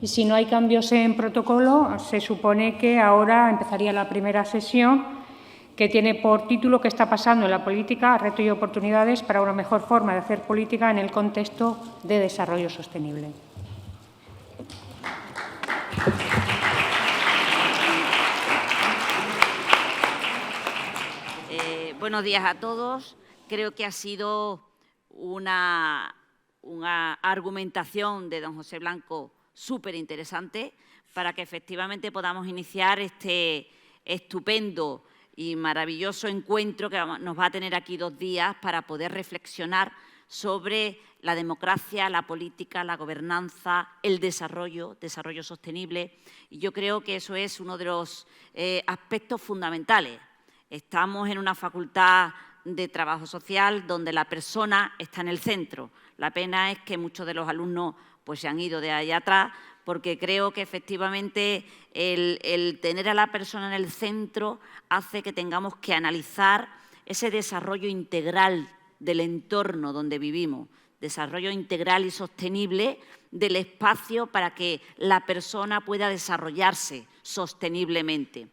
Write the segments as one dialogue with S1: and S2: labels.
S1: Y si no hay cambios en protocolo, se supone que ahora empezaría la primera sesión, que tiene por título ¿Qué está pasando en la política? Retos y oportunidades para una mejor forma de hacer política en el contexto de desarrollo sostenible.
S2: Buenos días a todos. Creo que ha sido una argumentación de don José Blanco súper interesante para que efectivamente podamos iniciar este estupendo y maravilloso encuentro que nos va a tener aquí 2 días para poder reflexionar sobre la democracia, la política, la gobernanza, el desarrollo sostenible. Y yo creo que eso es uno de los aspectos fundamentales. Estamos en una facultad de trabajo social donde la persona está en el centro. La pena es que muchos de los alumnos pues, se han ido de allá atrás porque creo que efectivamente el tener a la persona en el centro hace que tengamos que analizar ese desarrollo integral del entorno donde vivimos, desarrollo integral y sostenible del espacio para que la persona pueda desarrollarse sosteniblemente.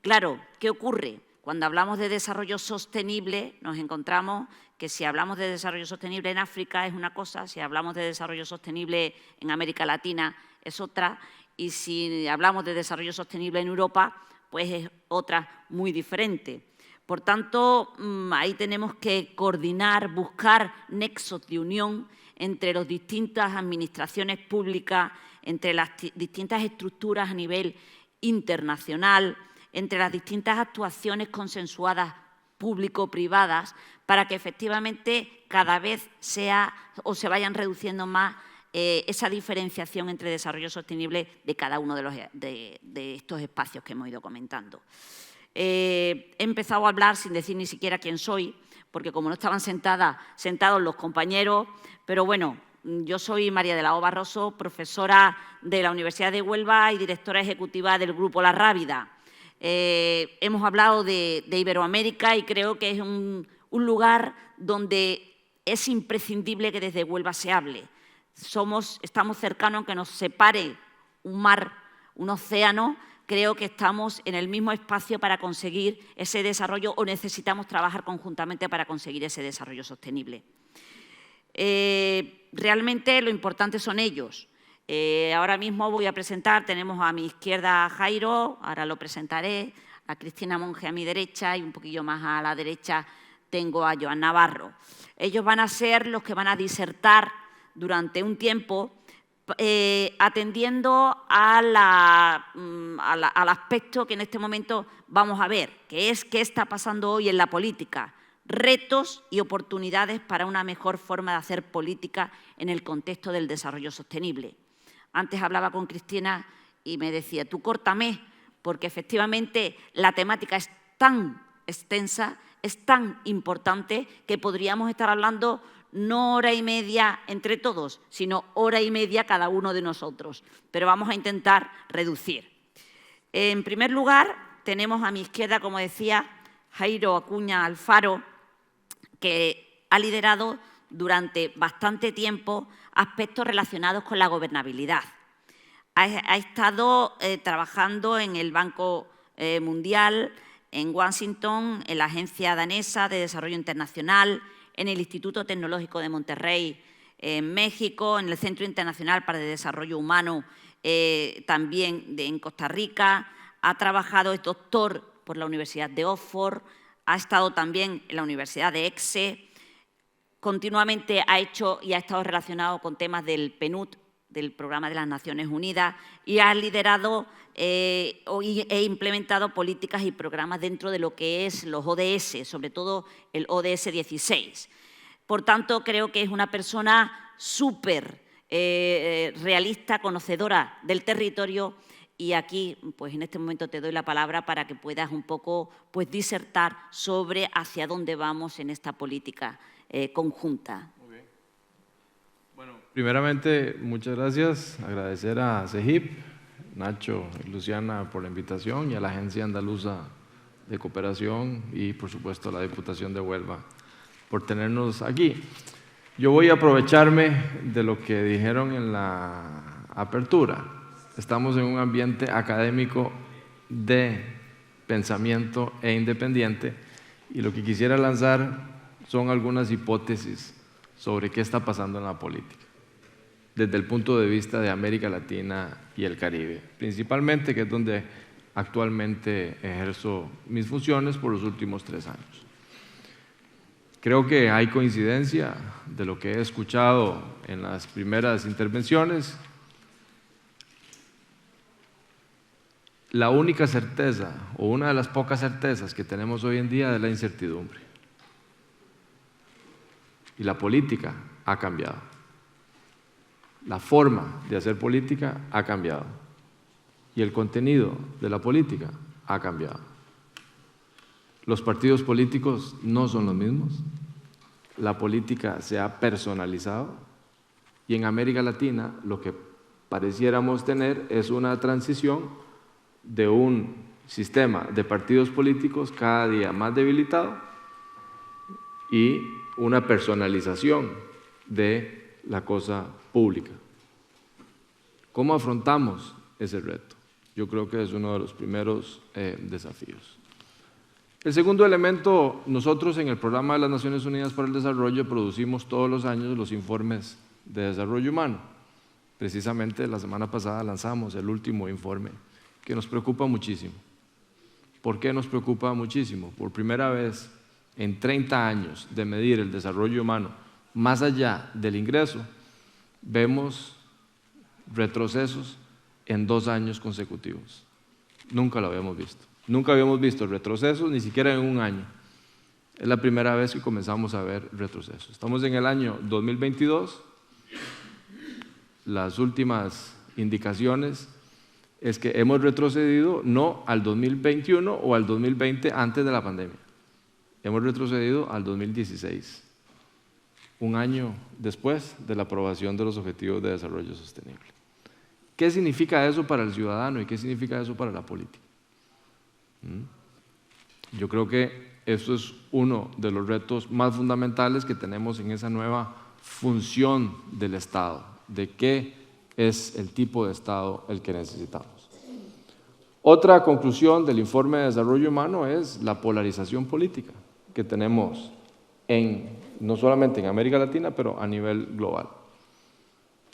S2: Claro, ¿qué ocurre? Cuando hablamos de desarrollo sostenible, nos encontramos que si hablamos de desarrollo sostenible en África es una cosa, si hablamos de desarrollo sostenible en América Latina es otra, y si hablamos de desarrollo sostenible en Europa, pues es otra muy diferente. Por tanto, ahí tenemos que coordinar, buscar nexos de unión entre las distintas administraciones públicas, entre las distintas estructuras a nivel internacional, entre las distintas actuaciones consensuadas público-privadas para que efectivamente cada vez sea o se vayan reduciendo más esa diferenciación entre desarrollo sostenible de cada uno de estos espacios que hemos ido comentando. He empezado a hablar sin decir ni siquiera quién soy, porque como no estaban sentados los compañeros, pero bueno, yo soy María de la O. Barroso, profesora de la Universidad de Huelva y directora ejecutiva del Grupo La Rábida. Hemos hablado de Iberoamérica y creo que es un lugar donde es imprescindible que desde Huelva se hable. Estamos cercanos, aunque nos separe un mar, un océano, creo que estamos en el mismo espacio para conseguir ese desarrollo o necesitamos trabajar conjuntamente para conseguir ese desarrollo sostenible. Realmente lo importante son ellos. Ahora mismo voy a presentar, tenemos a mi izquierda a Jairo, ahora lo presentaré, a Cristina Monge a mi derecha y un poquillo más a la derecha tengo a Joan Navarro. Ellos van a ser los que van a disertar durante un tiempo atendiendo al aspecto que en este momento vamos a ver, que es qué está pasando hoy en la política, retos y oportunidades para una mejor forma de hacer política en el contexto del desarrollo sostenible. Antes hablaba con Cristina y me decía, tú córtame, porque efectivamente la temática es tan extensa, es tan importante que podríamos estar hablando no hora y media entre todos, sino hora y media cada uno de nosotros. Pero vamos a intentar reducir. En primer lugar, tenemos a mi izquierda, como decía, Jairo Acuña Alfaro, que ha liderado durante bastante tiempo aspectos relacionados con la gobernabilidad. Ha estado trabajando en el Banco Mundial, en Washington, en la Agencia Danesa de Desarrollo Internacional, en el Instituto Tecnológico de Monterrey, en México, en el Centro Internacional para el Desarrollo Humano, también en Costa Rica. Ha trabajado, es doctor por la Universidad de Oxford, ha estado también en la Universidad de ECSE, continuamente ha hecho y ha estado relacionado con temas del PNUD, del Programa de las Naciones Unidas, y ha liderado e implementado políticas y programas dentro de lo que es los ODS, sobre todo el ODS 16. Por tanto, creo que es una persona súper realista, conocedora del territorio, y aquí, pues en este momento te doy la palabra para que puedas un poco pues, disertar sobre hacia dónde vamos en esta política conjunta.
S3: Muy bien. Bueno, primeramente, muchas gracias. Agradecer a CEGIP, Nacho y Luciana por la invitación y a la Agencia Andaluza de Cooperación y, por supuesto, a la Diputación de Huelva por tenernos aquí. Yo voy a aprovecharme de lo que dijeron en la apertura. estamos en un ambiente académico de pensamiento e independiente, y lo que quisiera lanzar son algunas hipótesis sobre qué está pasando en la política, desde el punto de vista de América Latina y el Caribe, principalmente, que es donde actualmente ejerzo mis funciones por los últimos 3 años. Creo que hay coincidencia de lo que he escuchado en las primeras intervenciones. La única certeza, o una de las pocas certezas que tenemos hoy en día, es la incertidumbre. Y la política ha cambiado. La forma de hacer política ha cambiado. Y el contenido de la política ha cambiado. Los partidos políticos no son los mismos. La política se ha personalizado. Y en América Latina lo que pareciéramos tener es una transición de un sistema de partidos políticos cada día más debilitado y una personalización de la cosa pública. ¿Cómo afrontamos ese reto? Yo creo que es uno de los primeros desafíos. El segundo elemento, nosotros en el Programa de las Naciones Unidas para el Desarrollo producimos todos los años los informes de desarrollo humano. Precisamente la semana pasada lanzamos el último informe, que nos preocupa muchísimo. ¿Por qué nos preocupa muchísimo? Por primera vez en 30 años de medir el desarrollo humano más allá del ingreso, vemos retrocesos en 2 años consecutivos. Nunca lo habíamos visto. Nunca habíamos visto retrocesos, ni siquiera en 1 año. Es la primera vez que comenzamos a ver retrocesos. Estamos en el año 2022. Las últimas indicaciones es que hemos retrocedido no al 2021 o al 2020 antes de la pandemia. Hemos retrocedido al 2016, 1 año después de la aprobación de los Objetivos de Desarrollo Sostenible. ¿Qué significa eso para el ciudadano y qué significa eso para la política? Yo creo que eso es uno de los retos más fundamentales que tenemos en esa nueva función del Estado, de qué es el tipo de Estado el que necesitamos. Otra conclusión del informe de desarrollo humano es la polarización política que tenemos no solamente en América Latina, pero a nivel global.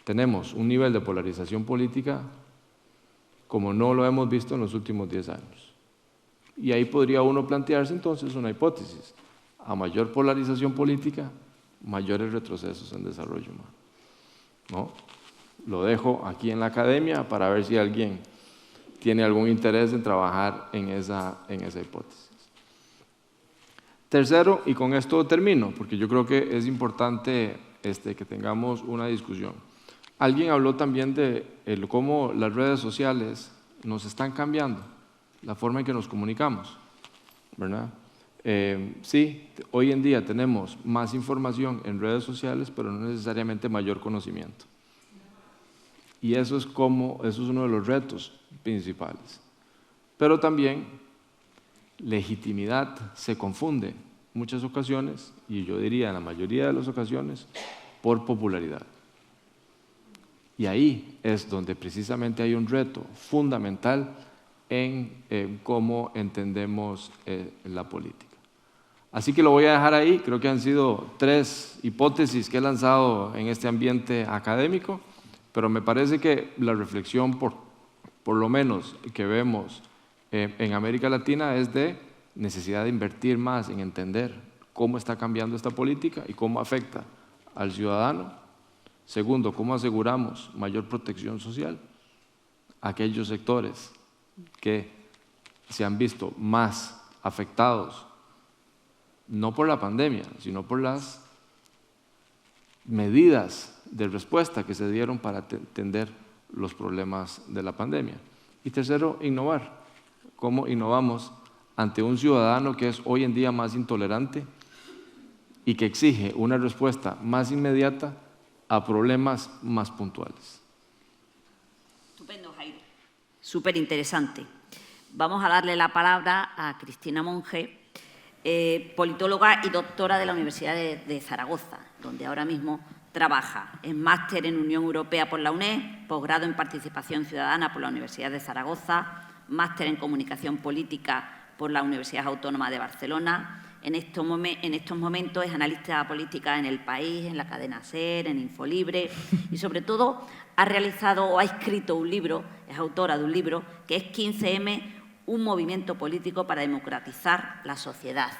S3: Tenemos un nivel de polarización política como no lo hemos visto en los últimos 10 años. Y ahí podría uno plantearse entonces una hipótesis. A mayor polarización política, mayores retrocesos en desarrollo humano. ¿No? Lo dejo aquí en la academia para ver si alguien tiene algún interés en trabajar en esa hipótesis. Tercero, y con esto termino, porque yo creo que es importante que tengamos una discusión. Alguien habló también de cómo las redes sociales nos están cambiando la forma en que nos comunicamos, ¿verdad? Sí, hoy en día tenemos más información en redes sociales, pero no necesariamente mayor conocimiento. Y eso es uno de los retos principales. Pero también legitimidad se confunde en muchas ocasiones, y yo diría en la mayoría de las ocasiones, por popularidad. Y ahí es donde precisamente hay un reto fundamental en cómo entendemos la política. Así que lo voy a dejar ahí. Creo que han sido 3 hipótesis que he lanzado en este ambiente académico, pero me parece que la reflexión, por lo menos que vemos en América Latina, es de necesidad de invertir más en entender cómo está cambiando esta política y cómo afecta al ciudadano. Segundo, cómo aseguramos mayor protección social a aquellos sectores que se han visto más afectados, no por la pandemia, sino por las medidas de respuesta que se dieron para atender los problemas de la pandemia. Y tercero, innovar. ¿Cómo innovamos ante un ciudadano que es hoy en día más intolerante y que exige una respuesta más inmediata a problemas más puntuales?
S2: Estupendo, Jairo. Súper interesante. Vamos a darle la palabra a Cristina Monge, politóloga y doctora de la Universidad de Zaragoza, donde ahora mismo trabaja. Es máster en Unión Europea por la UNED, posgrado en Participación Ciudadana por la Universidad de Zaragoza, máster en Comunicación Política por la Universidad Autónoma de Barcelona. En estos momentos es analista política en El País, en la cadena SER, en Infolibre y, sobre todo, ha realizado o ha escrito un libro, es autora de un libro, que es 15M, un movimiento político para democratizar la sociedad.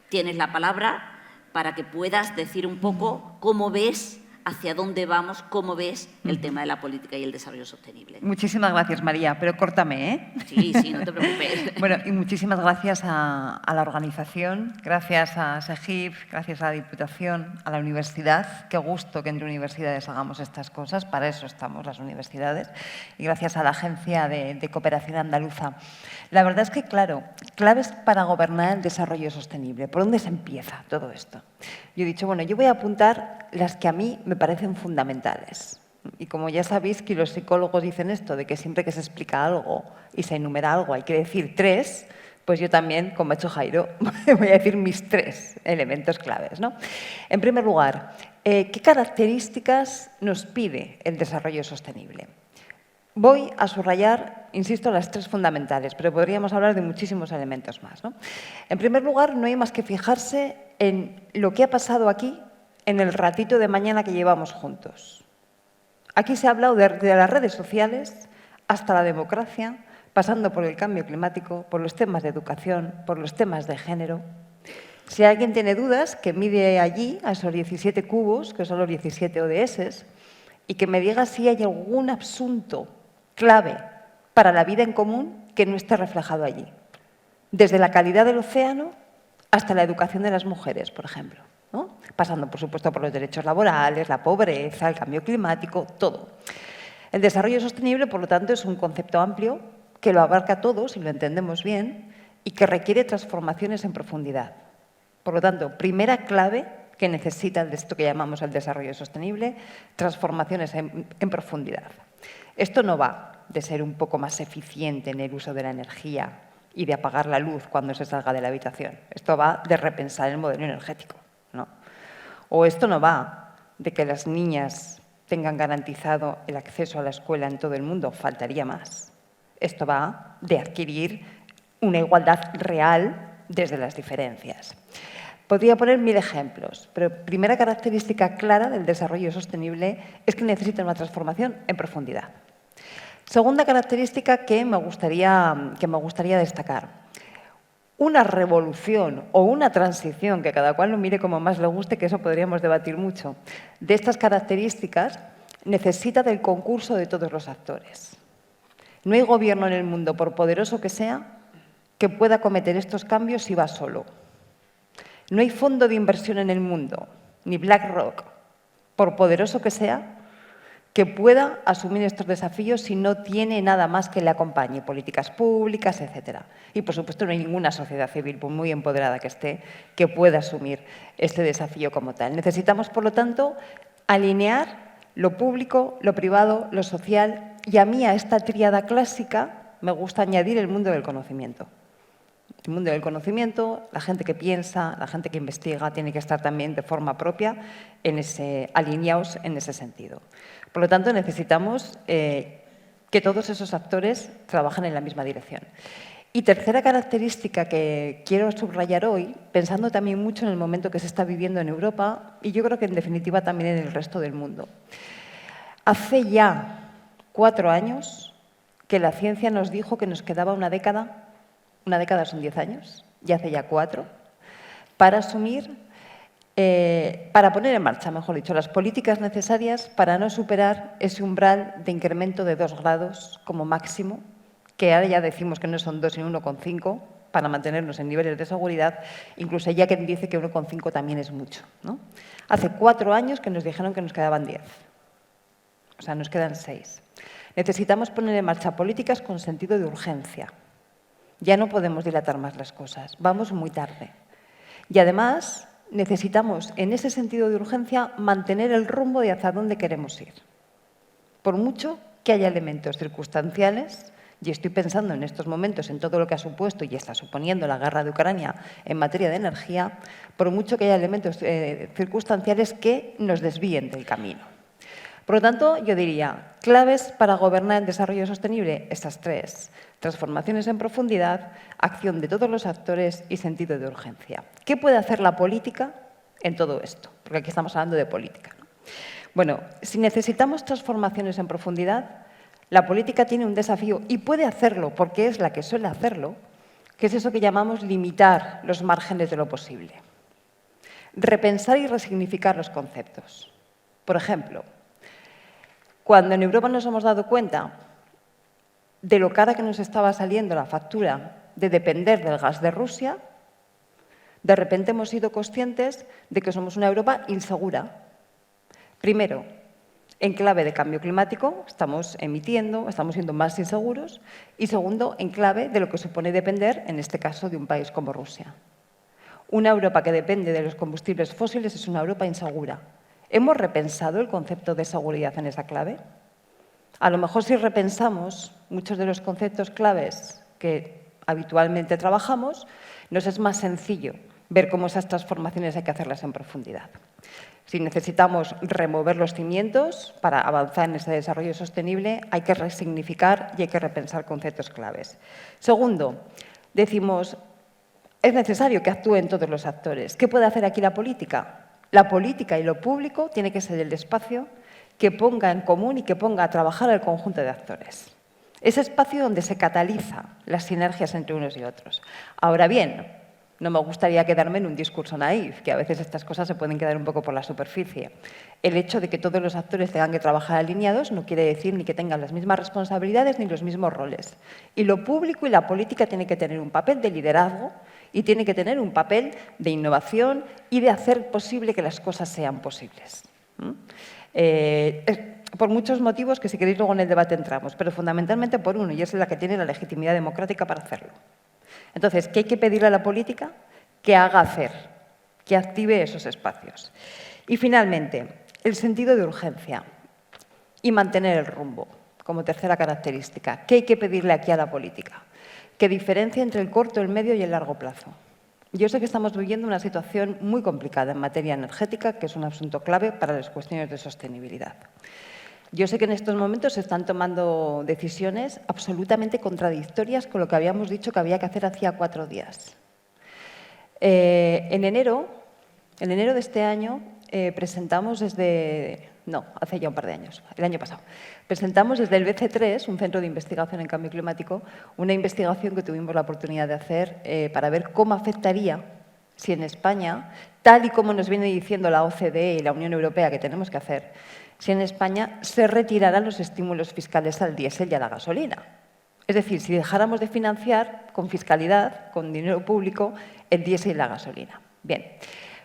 S2: Tienes la palabra para que puedas decir un poco cómo ves, hacia dónde vamos, cómo ves el tema de la política y el desarrollo sostenible.
S4: Muchísimas gracias, María, pero córtame, ¿eh?
S2: Sí, no te preocupes.
S4: Bueno, y muchísimas gracias a la organización, gracias a SEGIP, gracias a la Diputación, a la universidad. Qué gusto que entre universidades hagamos estas cosas, para eso estamos las universidades. Y gracias a la Agencia de Cooperación Andaluza. La verdad es que, claro, claves para gobernar el desarrollo sostenible. ¿Por dónde se empieza todo esto? Yo he dicho, bueno, yo voy a apuntar las que a mí me parecen fundamentales. Y como ya sabéis que los psicólogos dicen esto, de que siempre que se explica algo y se enumera algo hay que decir 3, pues yo también, como ha hecho Jairo, voy a decir mis 3 elementos claves, ¿no? En primer lugar, ¿qué características nos pide el desarrollo sostenible? Voy a subrayar, insisto, las 3 fundamentales, pero podríamos hablar de muchísimos elementos más, ¿no? En primer lugar, no hay más que fijarse en lo que ha pasado aquí en el ratito de mañana que llevamos juntos. Aquí se ha hablado de las redes sociales hasta la democracia, pasando por el cambio climático, por los temas de educación, por los temas de género. Si alguien tiene dudas, que mide allí a esos 17 cubos, que son los 17 ODS, y que me diga si hay algún asunto clave para la vida en común que no esté reflejado allí. Desde la calidad del océano hasta la educación de las mujeres, por ejemplo, ¿no? Pasando, por supuesto, por los derechos laborales, la pobreza, el cambio climático, todo. El desarrollo sostenible, por lo tanto, es un concepto amplio que lo abarca todo, si lo entendemos bien, y que requiere transformaciones en profundidad. Por lo tanto, primera clave que necesita esto que llamamos el desarrollo sostenible, transformaciones en profundidad. Esto no va de ser un poco más eficiente en el uso de la energía y de apagar la luz cuando se salga de la habitación. Esto va de repensar el modelo energético, ¿no? O esto no va de que las niñas tengan garantizado el acceso a la escuela en todo el mundo, faltaría más. Esto va de adquirir una igualdad real desde las diferencias. Podría poner 1000 ejemplos, pero primera característica clara del desarrollo sostenible es que necesita una transformación en profundidad. Segunda característica que me gustaría destacar. Una revolución o una transición, que cada cual lo mire como más le guste, que eso podríamos debatir mucho, de estas características necesita del concurso de todos los actores. No hay gobierno en el mundo, por poderoso que sea, que pueda cometer estos cambios si va solo. No hay fondo de inversión en el mundo, ni BlackRock, por poderoso que sea, que pueda asumir estos desafíos si no tiene nada más que le acompañe, políticas públicas, etc. Y, por supuesto, no hay ninguna sociedad civil, por muy empoderada que esté, que pueda asumir este desafío como tal. Necesitamos, por lo tanto, alinear lo público, lo privado, lo social, y a mí a esta tríada clásica me gusta añadir el mundo del conocimiento. El mundo del conocimiento, la gente que piensa, la gente que investiga, tiene que estar también de forma propia alineados en ese sentido. Por lo tanto, necesitamos que todos esos actores trabajen en la misma dirección. Y tercera característica que quiero subrayar hoy, pensando también mucho en el momento que se está viviendo en Europa y yo creo que en definitiva también en el resto del mundo. Hace ya 4 años que la ciencia nos dijo que nos quedaba una década son 10 años, y hace ya 4, para asumir, para poner en marcha, mejor dicho, las políticas necesarias para no superar ese umbral de incremento de 2 grados como máximo, que ahora ya decimos que no son 2 sino 1,5, para mantenernos en niveles de seguridad, incluso ya quien dice que 1,5 también es mucho, ¿no? Hace 4 años que nos dijeron que nos quedaban 10, o sea, nos quedan 6. Necesitamos poner en marcha políticas con sentido de urgencia. Ya no podemos dilatar más las cosas, vamos muy tarde. Y además necesitamos, en ese sentido de urgencia, mantener el rumbo de hacia dónde queremos ir. Por mucho que haya elementos circunstanciales Y estoy pensando en estos momentos en todo lo que ha supuesto y está suponiendo la guerra de Ucrania en materia de energía, por mucho que haya elementos circunstanciales que nos desvíen del camino. Por lo tanto, yo diría, claves para gobernar en desarrollo sostenible, estas tres: transformaciones en profundidad, acción de todos los actores y sentido de urgencia. ¿Qué puede hacer la política en todo esto? Porque aquí estamos hablando de política, ¿no? Bueno, si necesitamos transformaciones en profundidad, la política tiene un desafío y puede hacerlo porque es la que suele hacerlo, que es eso que llamamos limitar los márgenes de lo posible. Repensar y resignificar los conceptos. Por ejemplo, cuando en Europa nos hemos dado cuenta de lo cara que nos estaba saliendo la factura de depender del gas de Rusia, de repente hemos sido conscientes de que somos una Europa insegura. Primero, en clave de cambio climático, estamos siendo más inseguros. Y segundo, en clave de lo que supone depender, en este caso, de un país como Rusia. Una Europa que depende de los combustibles fósiles es una Europa insegura. ¿Hemos repensado el concepto de seguridad en esa clave? A lo mejor si repensamos muchos de los conceptos claves que habitualmente trabajamos, nos es más sencillo ver cómo esas transformaciones hay que hacerlas en profundidad. Si necesitamos remover los cimientos para avanzar en ese desarrollo sostenible, hay que resignificar y hay que repensar conceptos claves. Segundo, decimos, es necesario que actúen todos los actores. ¿Qué puede hacer aquí la política? La política y lo público tiene que ser el espacio que ponga en común y que ponga a trabajar al conjunto de actores. Ese espacio donde se cataliza las sinergias entre unos y otros. Ahora bien, no me gustaría quedarme en un discurso naif, que a veces estas cosas se pueden quedar un poco por la superficie. El hecho de que todos los actores tengan que trabajar alineados no quiere decir ni que tengan las mismas responsabilidades ni los mismos roles. Y lo público y la política tienen que tener un papel de liderazgo y tienen que tener un papel de innovación y de hacer posible que las cosas sean posibles. Por muchos motivos que si queréis luego en el debate entramos, pero fundamentalmente por uno, y es la que tiene la legitimidad democrática para hacerlo. Entonces, ¿qué hay que pedirle a la política? Que haga hacer, que active esos espacios. Y finalmente, el sentido de urgencia y mantener el rumbo como tercera característica. ¿Qué hay que pedirle aquí a la política? Que diferencie entre el corto, el medio y el largo plazo. Yo sé que estamos viviendo una situación muy complicada en materia energética, que es un asunto clave para las cuestiones de sostenibilidad. Yo sé que en estos momentos se están tomando decisiones absolutamente contradictorias con lo que habíamos dicho que había que hacer hacía 4 días. En enero de este año presentamos hace ya un par de años, el año pasado, presentamos desde el BC3, un centro de investigación en cambio climático, una investigación que tuvimos la oportunidad de hacer para ver cómo afectaría si en España, tal y como nos viene diciendo la OCDE y la Unión Europea que tenemos que hacer, si en España se retiraran los estímulos fiscales al diésel y a la gasolina. Es decir, si dejáramos de financiar con fiscalidad, con dinero público, el diésel y la gasolina. Bien,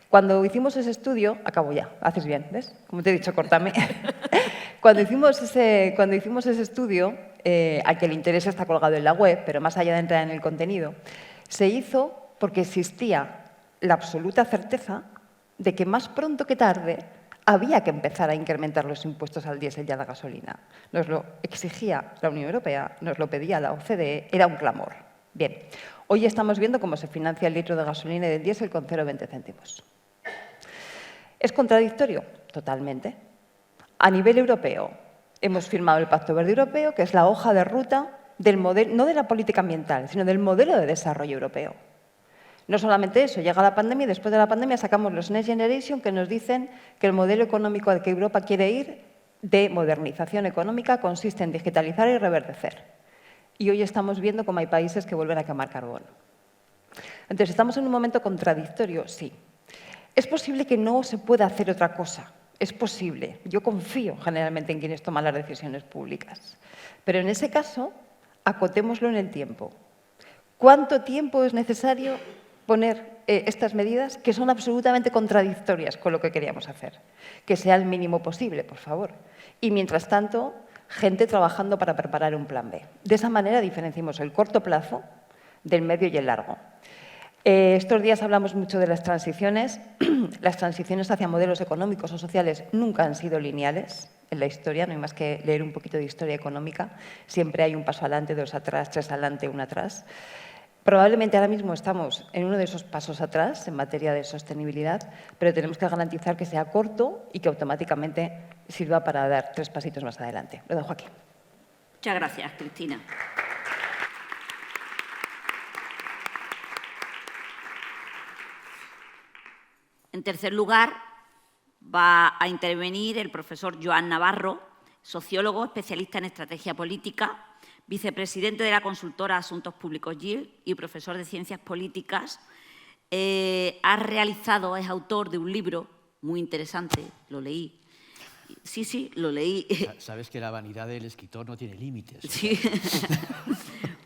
S4: cuando hicimos ese estudio, acabo ya, haces bien, ¿ves? Como te he dicho, córtame. Cuando hicimos ese estudio, al que el interés está colgado en la web, pero más allá de entrar en el contenido, se hizo porque existía la absoluta certeza de que más pronto que tarde había que empezar a incrementar los impuestos al diésel y a la gasolina. Nos lo exigía la Unión Europea, nos lo pedía la OCDE, era un clamor. Bien, hoy estamos viendo cómo se financia el litro de gasolina y del diésel con 0,20 céntimos. ¿Es contradictorio? Totalmente. A nivel europeo, hemos firmado el Pacto Verde Europeo, que es la hoja de ruta del modelo, no de la política ambiental, sino del modelo de desarrollo europeo. No solamente eso, llega la pandemia y después de la pandemia sacamos los Next Generation que nos dicen que el modelo económico al que Europa quiere ir de modernización económica consiste en digitalizar y reverdecer. Y hoy estamos viendo cómo hay países que vuelven a quemar carbón. Entonces, ¿estamos en un momento contradictorio? Sí. ¿Es posible que no se pueda hacer otra cosa? Es posible. Yo confío generalmente en quienes toman las decisiones públicas. Pero en ese caso, acotémoslo en el tiempo. ¿Cuánto tiempo es necesario poner estas medidas que son absolutamente contradictorias con lo que queríamos hacer? Que sea el mínimo posible, por favor. Y mientras tanto, gente trabajando para preparar un plan B. De esa manera diferenciamos el corto plazo del medio y el largo. Estos días hablamos mucho de las transiciones. Las transiciones hacia modelos económicos o sociales nunca han sido lineales en la historia, no hay más que leer un poquito de historia económica. Siempre hay un paso adelante, dos atrás, tres adelante, uno atrás. Probablemente ahora mismo estamos en uno de esos pasos atrás en materia de sostenibilidad, pero tenemos que garantizar que sea corto y que automáticamente sirva para dar 3 pasitos más adelante. Lo dejo aquí.
S2: Muchas gracias, Cristina. En tercer lugar, va a intervenir el profesor Joan Navarro, sociólogo, especialista en estrategia política, vicepresidente de la consultora Asuntos Públicos GIL y profesor de Ciencias Políticas. Es autor de un libro muy interesante, lo leí. Sí, lo leí.
S5: Sabes que la vanidad del escritor no tiene límites.
S2: Sí,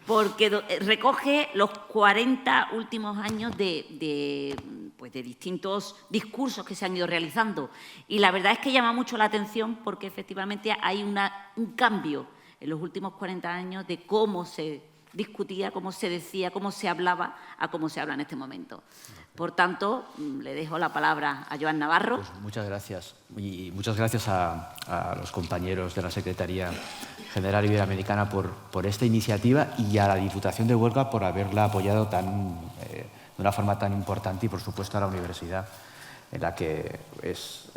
S2: porque recoge los 40 últimos años de distintos discursos que se han ido realizando. Y la verdad es que llama mucho la atención porque efectivamente hay un cambio en los últimos 40 años de cómo se discutía, cómo se decía, cómo se hablaba a cómo se habla en este momento. Por tanto, le dejo la palabra a Joan Navarro.
S5: Pues muchas gracias. Y muchas gracias a los compañeros de la Secretaría General Iberoamericana por esta iniciativa y a la Diputación de Huelva por haberla apoyado de una forma tan importante y, por supuesto, a la universidad, en la que es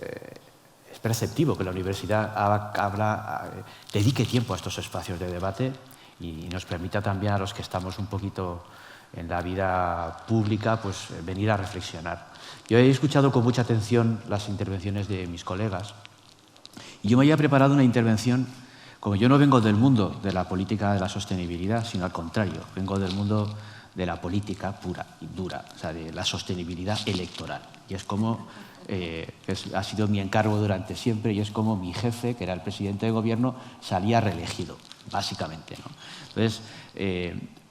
S5: perceptivo que la universidad dedique tiempo a estos espacios de debate y nos permita también a los que estamos un poquito en la vida pública pues venir a reflexionar. Yo he escuchado con mucha atención las intervenciones de mis colegas y yo me había preparado una intervención, como yo no vengo del mundo de la política de la sostenibilidad, sino al contrario, vengo del mundo de la política pura y dura, o sea, de la sostenibilidad electoral. Y es como ha sido mi encargo durante siempre y es como mi jefe, que era el presidente de gobierno, salía reelegido, básicamente, ¿no? Entonces,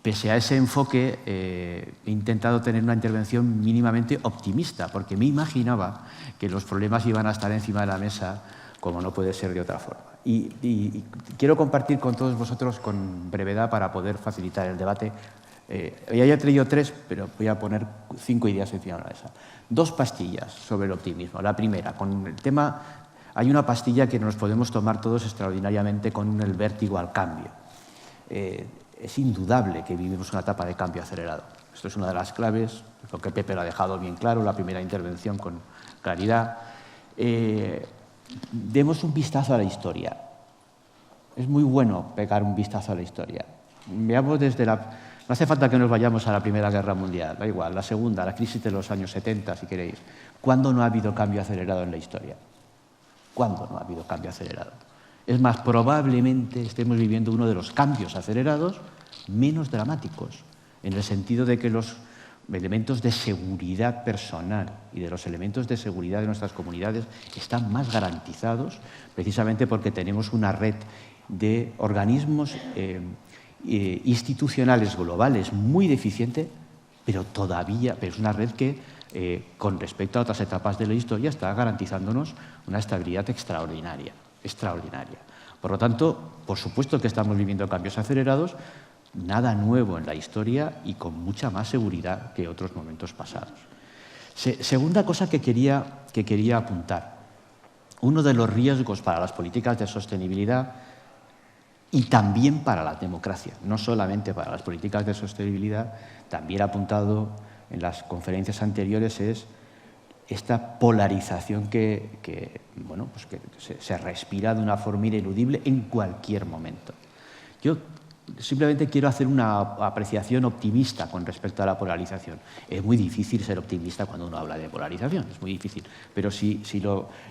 S5: pese a ese enfoque, he intentado tener una intervención mínimamente optimista, porque me imaginaba que los problemas iban a estar encima de la mesa, como no puede ser de otra forma. Y quiero compartir con todos vosotros con brevedad para poder facilitar el debate. Ya he traído 3, pero voy a poner 5 ideas encima de la mesa. 2 pastillas sobre el optimismo. La primera, con el tema, hay una pastilla que nos podemos tomar todos extraordinariamente con el vértigo al cambio. Es indudable que vivimos una etapa de cambio acelerado. Esto es una de las claves, lo que Pepe lo ha dejado bien claro, la primera intervención con claridad. Demos un vistazo a la historia. Es muy bueno pegar un vistazo a la historia. Veamos desde no hace falta que nos vayamos a la Primera Guerra Mundial, da igual, la Segunda, la crisis de los años 70, si queréis. ¿Cuándo no ha habido cambio acelerado en la historia? ¿Cuándo no ha habido cambio acelerado? Es más, probablemente estemos viviendo uno de los cambios acelerados menos dramáticos, en el sentido de que los elementos de seguridad personal y de los elementos de seguridad de nuestras comunidades están más garantizados, precisamente porque tenemos una red de organismos institucionales globales muy deficiente, pero es una red que, con respecto a otras etapas de la historia, está garantizándonos una estabilidad extraordinaria. Por lo tanto, por supuesto que estamos viviendo cambios acelerados, nada nuevo en la historia y con mucha más seguridad que otros momentos pasados. Segunda cosa que quería apuntar. Uno de los riesgos para las políticas de sostenibilidad y también para la democracia, no solamente para las políticas de sostenibilidad, también apuntado en las conferencias anteriores, es esta polarización que se respira de una forma ineludible en cualquier momento. Yo simplemente quiero hacer una apreciación optimista con respecto a la polarización. Es muy difícil ser optimista cuando uno habla de polarización, es muy difícil, pero si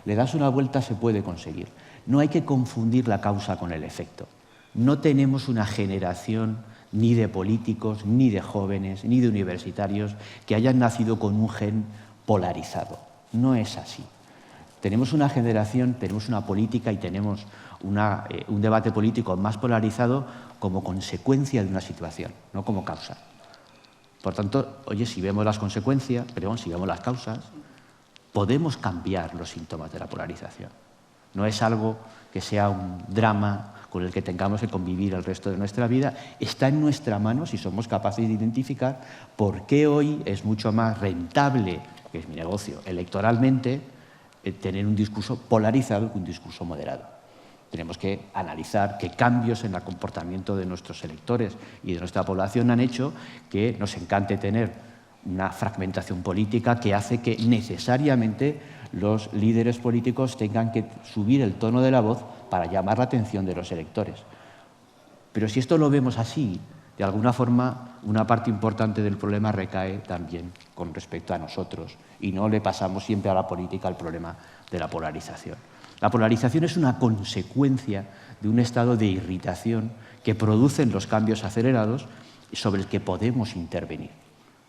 S5: le das una vuelta se puede conseguir. No hay que confundir la causa con el efecto. No tenemos una generación ni de políticos, ni de jóvenes, ni de universitarios que hayan nacido con un gen polarizado. No es así. Tenemos una generación, tenemos una política y tenemos un debate político más polarizado como consecuencia de una situación, no como causa. Por tanto, oye, si vemos las consecuencias, si vemos las causas, podemos cambiar los síntomas de la polarización. No es algo que sea un drama con el que tengamos que convivir el resto de nuestra vida. Está en nuestra mano, si somos capaces de identificar por qué hoy es mucho más rentable, que es mi negocio, electoralmente, tener un discurso polarizado que un discurso moderado. Tenemos que analizar qué cambios en el comportamiento de nuestros electores y de nuestra población han hecho que nos encante tener una fragmentación política que hace que necesariamente los líderes políticos tengan que subir el tono de la voz para llamar la atención de los electores. Pero si esto lo vemos así, de alguna forma una parte importante del problema recae también con respecto a nosotros y no le pasamos siempre a la política el problema de la polarización. La polarización es una consecuencia de un estado de irritación que producen los cambios acelerados sobre el que podemos intervenir.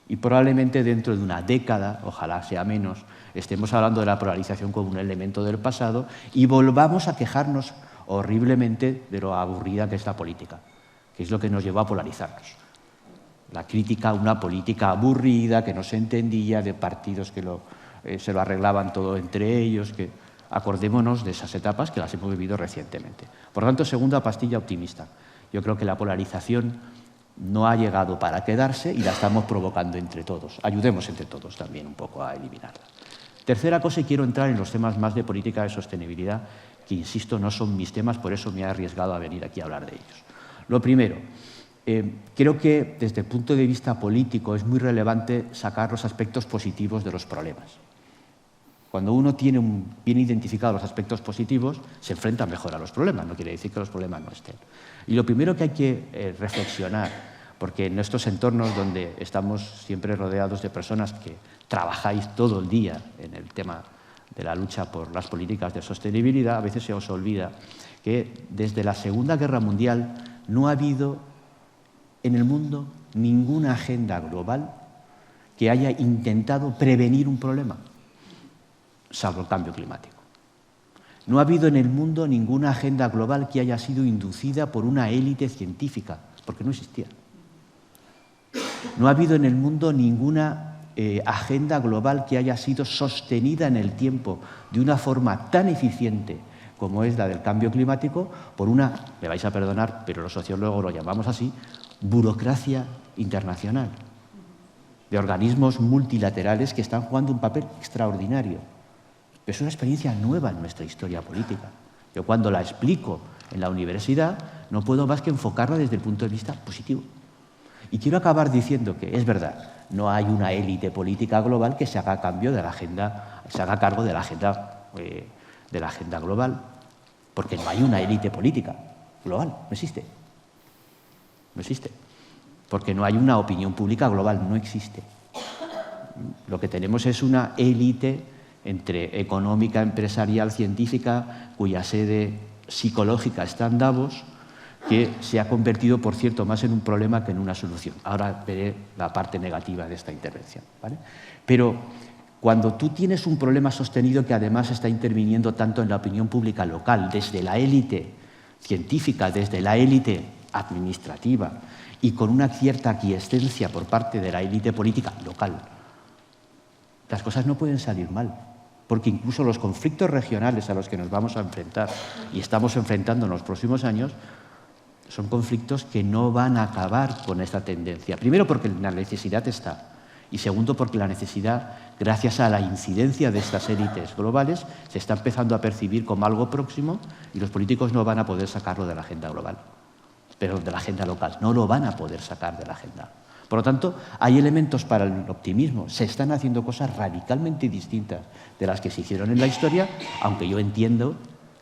S5: Y probablemente dentro de una década, ojalá sea menos, estemos hablando de la polarización como un elemento del pasado y volvamos a quejarnos horriblemente de lo aburrida que es la política, que es lo que nos llevó a polarizarnos. La crítica a una política aburrida, que no se entendía, de partidos que se lo arreglaban todo entre ellos, que acordémonos de esas etapas que las hemos vivido recientemente. Por lo tanto, segunda pastilla optimista. Yo creo que la polarización no ha llegado para quedarse y la estamos provocando entre todos. Ayudemos entre todos también un poco a eliminarla. Tercera cosa, y quiero entrar en los temas más de política de sostenibilidad, que, insisto, no son mis temas, por eso me he arriesgado a venir aquí a hablar de ellos. Lo primero, creo que desde el punto de vista político es muy relevante sacar los aspectos positivos de los problemas. Cuando uno tiene bien identificados los aspectos positivos, se enfrenta mejor a los problemas, no quiere decir que los problemas no estén. Y lo primero que hay que reflexionar, porque en estos entornos donde estamos siempre rodeados de personas que trabajáis todo el día en el tema de la lucha por las políticas de sostenibilidad, a veces se os olvida que desde la Segunda Guerra Mundial no ha habido en el mundo ninguna agenda global que haya intentado prevenir un problema, salvo el cambio climático. No ha habido en el mundo ninguna agenda global que haya sido inducida por una élite científica, porque no existía. No ha habido en el mundo ninguna agenda global que haya sido sostenida en el tiempo de una forma tan eficiente como es la del cambio climático por una, me vais a perdonar, pero los sociólogos lo llamamos así, burocracia internacional, de organismos multilaterales que están jugando un papel extraordinario. Pero es una experiencia nueva en nuestra historia política. Yo cuando la explico en la universidad no puedo más que enfocarla desde el punto de vista positivo. Y quiero acabar diciendo que es verdad, no hay una élite política global que se haga cargo de la agenda global, porque no hay una élite política global, no existe. No existe. Porque no hay una opinión pública global, no existe. Lo que tenemos es una élite entre económica, empresarial, científica, cuya sede psicológica está en Davos, que se ha convertido, por cierto, más en un problema que en una solución. Ahora veré la parte negativa de esta intervención, ¿vale? Pero cuando tú tienes un problema sostenido que además está interviniendo tanto en la opinión pública local, desde la élite científica, desde la élite administrativa y con una cierta aquiescencia por parte de la élite política local, las cosas no pueden salir mal, porque incluso los conflictos regionales a los que nos vamos a enfrentar y estamos enfrentando en los próximos años son conflictos que no van a acabar con esta tendencia. Primero, porque la necesidad está. Y segundo, porque la necesidad, gracias a la incidencia de estas élites globales, se está empezando a percibir como algo próximo y los políticos no van a poder sacarlo de la agenda global, pero de la agenda local. No lo van a poder sacar de la agenda. Por lo tanto, hay elementos para el optimismo. Se están haciendo cosas radicalmente distintas de las que se hicieron en la historia, aunque yo entiendo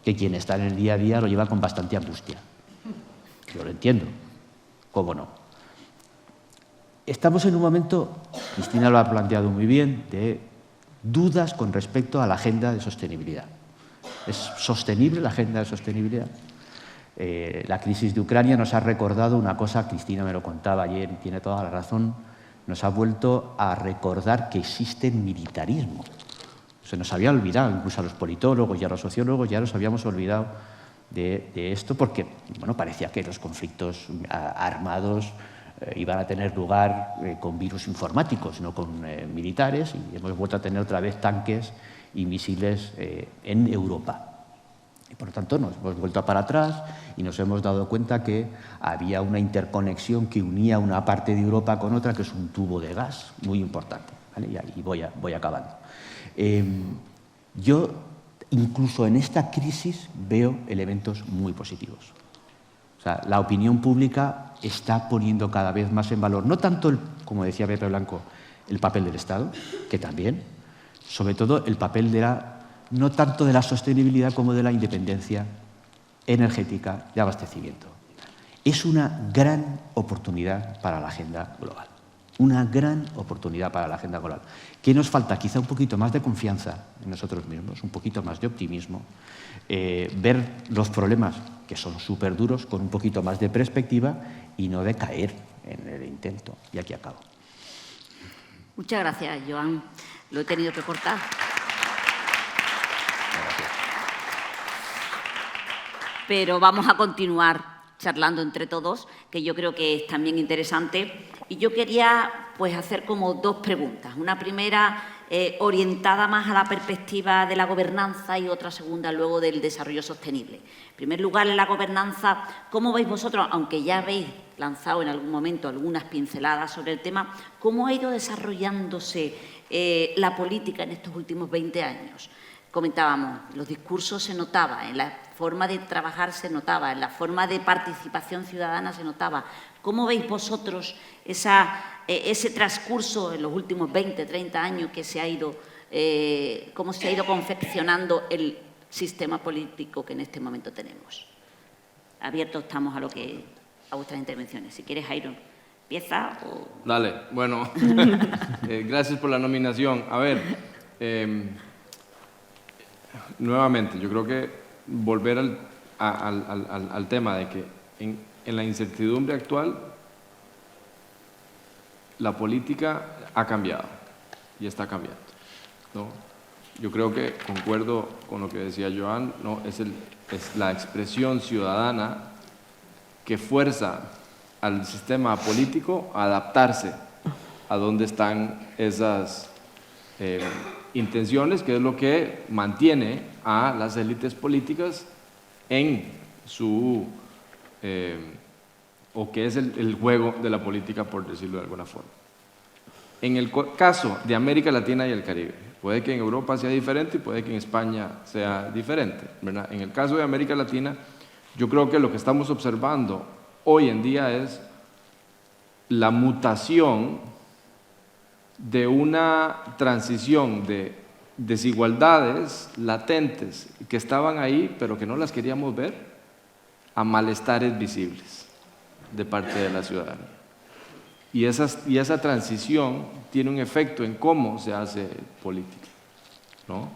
S5: que quien está en el día a día lo lleva con bastante angustia. Yo lo entiendo, ¿cómo no? Estamos en un momento, Cristina lo ha planteado muy bien, de dudas con respecto a la agenda de sostenibilidad. ¿Es sostenible la agenda de sostenibilidad? La crisis de Ucrania nos ha recordado una cosa, Cristina me lo contaba ayer y tiene toda la razón, nos ha vuelto a recordar que existe militarismo. Se nos había olvidado, incluso a los politólogos y a los sociólogos ya nos habíamos olvidado de esto porque bueno, parecía que los conflictos armados iban a tener lugar con virus informáticos, no con militares, y hemos vuelto a tener otra vez tanques y misiles en Europa. Por lo tanto, nos hemos vuelto para atrás y nos hemos dado cuenta que había una interconexión que unía una parte de Europa con otra, que es un tubo de gas muy importante, ¿vale? Y ahí voy acabando. Yo, incluso en esta crisis, veo elementos muy positivos. O sea, la opinión pública está poniendo cada vez más en valor, no tanto, como decía Pepe Blanco, el papel del Estado, que también, sobre todo el papel no tanto de la sostenibilidad como de la independencia energética de abastecimiento. Es una gran oportunidad para la agenda global. Una gran oportunidad para la agenda global. ¿Qué nos falta? Quizá un poquito más de confianza en nosotros mismos, un poquito más de optimismo, ver los problemas, que son súper duros, con un poquito más de perspectiva y no de caer en el intento. Y aquí acabo.
S2: Muchas gracias, Joan. Lo he tenido que cortar. Pero vamos a continuar charlando entre todos, que yo creo que es también interesante. Y yo quería pues, hacer como dos preguntas. Una primera orientada más a la perspectiva de la gobernanza y otra segunda luego del desarrollo sostenible. En primer lugar, en la gobernanza, ¿cómo veis vosotros, aunque ya habéis lanzado en algún momento algunas pinceladas sobre el tema, cómo ha ido desarrollándose la política en estos últimos 20 años? Comentábamos, los discursos se notaba, en la forma de trabajar se notaba, en la forma de participación ciudadana se notaba. ¿Cómo veis vosotros ese transcurso en los últimos 20, 30 años que se ha ido, cómo se ha ido confeccionando el sistema político que en este momento tenemos? Abiertos estamos a vuestras intervenciones. Si quieres, Jairo, empieza o...
S3: Dale, bueno, gracias por la nominación. A ver, nuevamente, yo creo que volver al tema de que en la incertidumbre actual la política ha cambiado y está cambiando, ¿no? Yo creo que concuerdo con lo que decía Joan, ¿no? Es la expresión ciudadana que fuerza al sistema político a adaptarse a dónde están esas intenciones, que es lo que mantiene a las élites políticas en su, o que es el juego de la política, por decirlo de alguna forma. En el caso de América Latina y el Caribe, puede que en Europa sea diferente y puede que en España sea diferente, ¿verdad? En el caso de América Latina, yo creo que lo que estamos observando hoy en día es la mutación de una transición de desigualdades latentes que estaban ahí, pero que no las queríamos ver, a malestares visibles de parte de la ciudadanía. Y esa transición tiene un efecto en cómo se hace política, ¿no?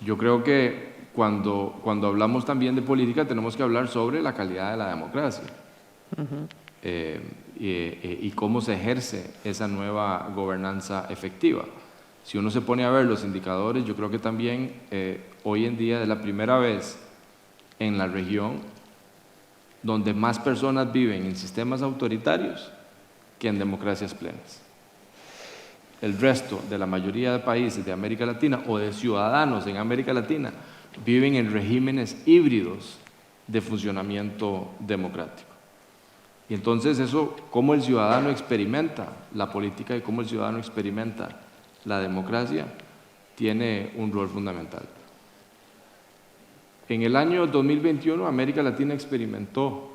S3: Yo creo que cuando hablamos también de política tenemos que hablar sobre la calidad de la democracia. Y cómo se ejerce esa nueva gobernanza efectiva. Si uno se pone a ver los indicadores, yo creo que también hoy en día es la primera vez en la región donde más personas viven en sistemas autoritarios que en democracias plenas. El resto de la mayoría de países de América Latina o de ciudadanos en América Latina viven en regímenes híbridos de funcionamiento democrático. Y entonces eso, cómo el ciudadano experimenta la política y cómo el ciudadano experimenta la democracia, tiene un rol fundamental. En el año 2021, América Latina experimentó